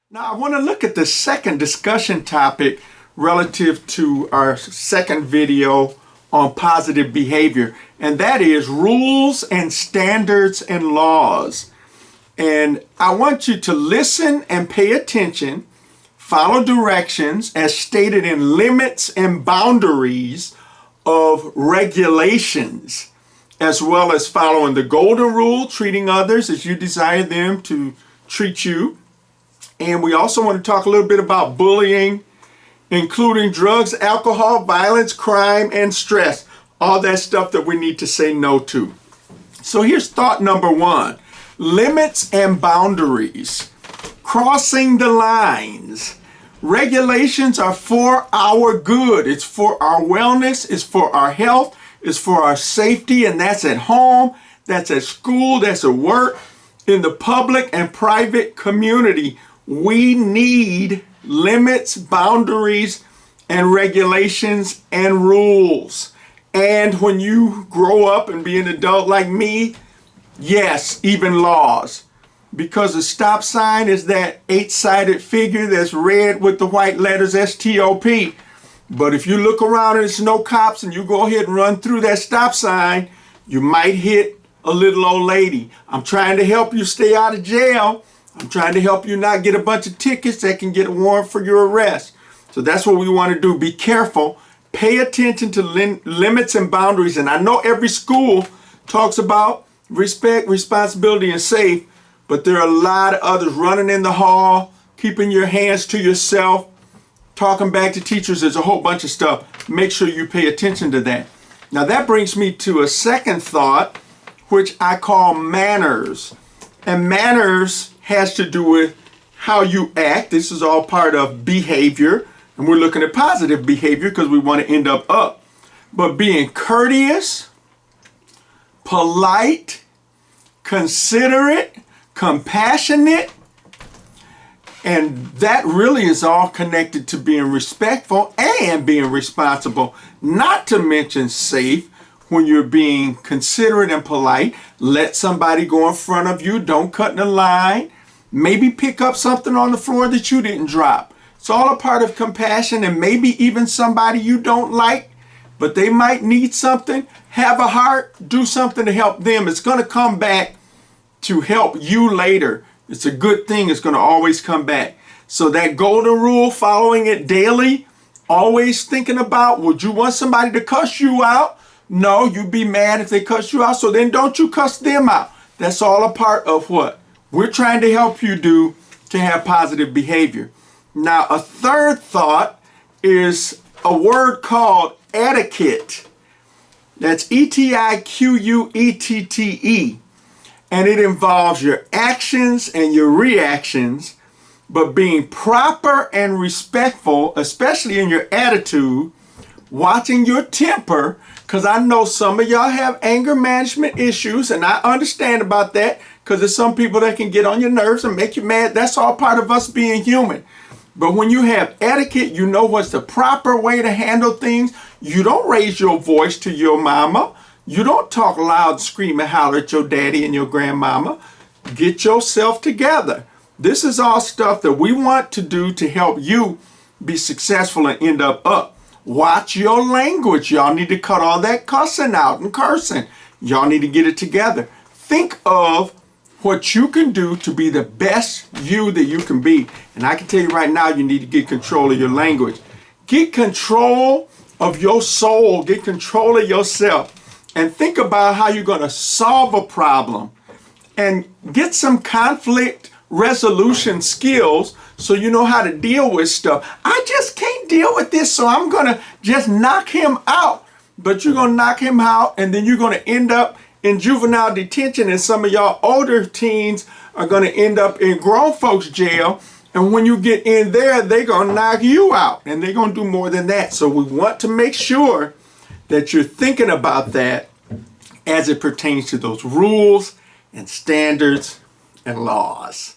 Now, I want to look at the second discussion topic relative to our second video on positive behavior, and that is rules and standards and laws. And I want you to listen and pay attention, follow directions as stated in limits and boundaries of regulations, as well as following the golden rule, treating others as you desire them to treat you. And we also want to talk a little bit about bullying, including drugs, alcohol, violence, crime, and stress. All that stuff that we need to say no to. So here's thought number one. Limits and boundaries. Crossing the lines. Regulations are for our good. It's for our wellness. It's for our health. It's for our safety. And that's at home. That's at school. That's at work. In the public and private community. We need limits, boundaries, and regulations and rules. And when you grow up and be an adult like me, yes, even laws. Because a stop sign is that 8-sided figure that's red with the white letters STOP. But if you look around and there's no cops and you go ahead and run through that stop sign, you might hit a little old lady. I'm trying to help you stay out of jail. I'm trying to help you not get a bunch of tickets that can get a warrant for your arrest. So that's what we want to do. Be careful. Pay attention to limits and boundaries. And I know every school talks about respect, responsibility, and safe, but there are a lot of others running in the hall, keeping your hands to yourself, talking back to teachers. There's a whole bunch of stuff. Make sure you pay attention to that. Now that brings me to a second thought, which I call manners. And manners has to do with how you act. This is all part of behavior. And we're looking at positive behavior because we want to end up. But being courteous, polite, considerate, compassionate, and that really is all connected to being respectful and being responsible. Not to mention safe. When you're being considerate and polite, let somebody go in front of you. Don't cut in the line. Maybe pick up something on the floor that you didn't drop. It's all a part of compassion, and maybe even somebody you don't like, but they might need something. Have a heart. Do something to help them. It's going to come back to help you later. It's a good thing. It's going to always come back. So that golden rule, following it daily, always thinking about, would you want somebody to cuss you out? No, you'd be mad if they cuss you out, so then don't you cuss them out. That's all a part of what we're trying to help you do to have positive behavior. Now, a third thought is a word called etiquette. That's etiquette. And it involves your actions and your reactions, but being proper and respectful, especially in your attitude, watching your temper, because I know some of y'all have anger management issues, and I understand about that, because there's some people that can get on your nerves and make you mad. That's all part of us being human. But when you have etiquette, you know what's the proper way to handle things. You don't raise your voice to your mama. You don't talk loud, scream, and holler at your daddy and your grandmama. Get yourself together. This is all stuff that we want to do to help you be successful and end up. Watch your language. Y'all need to cut all that cussing out and cursing. Y'all need to get it together. Think of what you can do to be the best you that you can be. And I can tell you right now, you need to get control of your language. Get control of your soul. Get control of yourself. And think about how you're going to solve a problem. And get some conflict resolution skills so you know how to deal with stuff. I just can't deal with this, so I'm going to just knock him out. But you're going to knock him out, and then you're going to end up in juvenile detention, and some of y'all older teens are going to end up in grown folks jail. And when you get in there, they're going to knock you out, and they're going to do more than that. So we want to make sure that you're thinking about that as it pertains to those rules and standards and laws.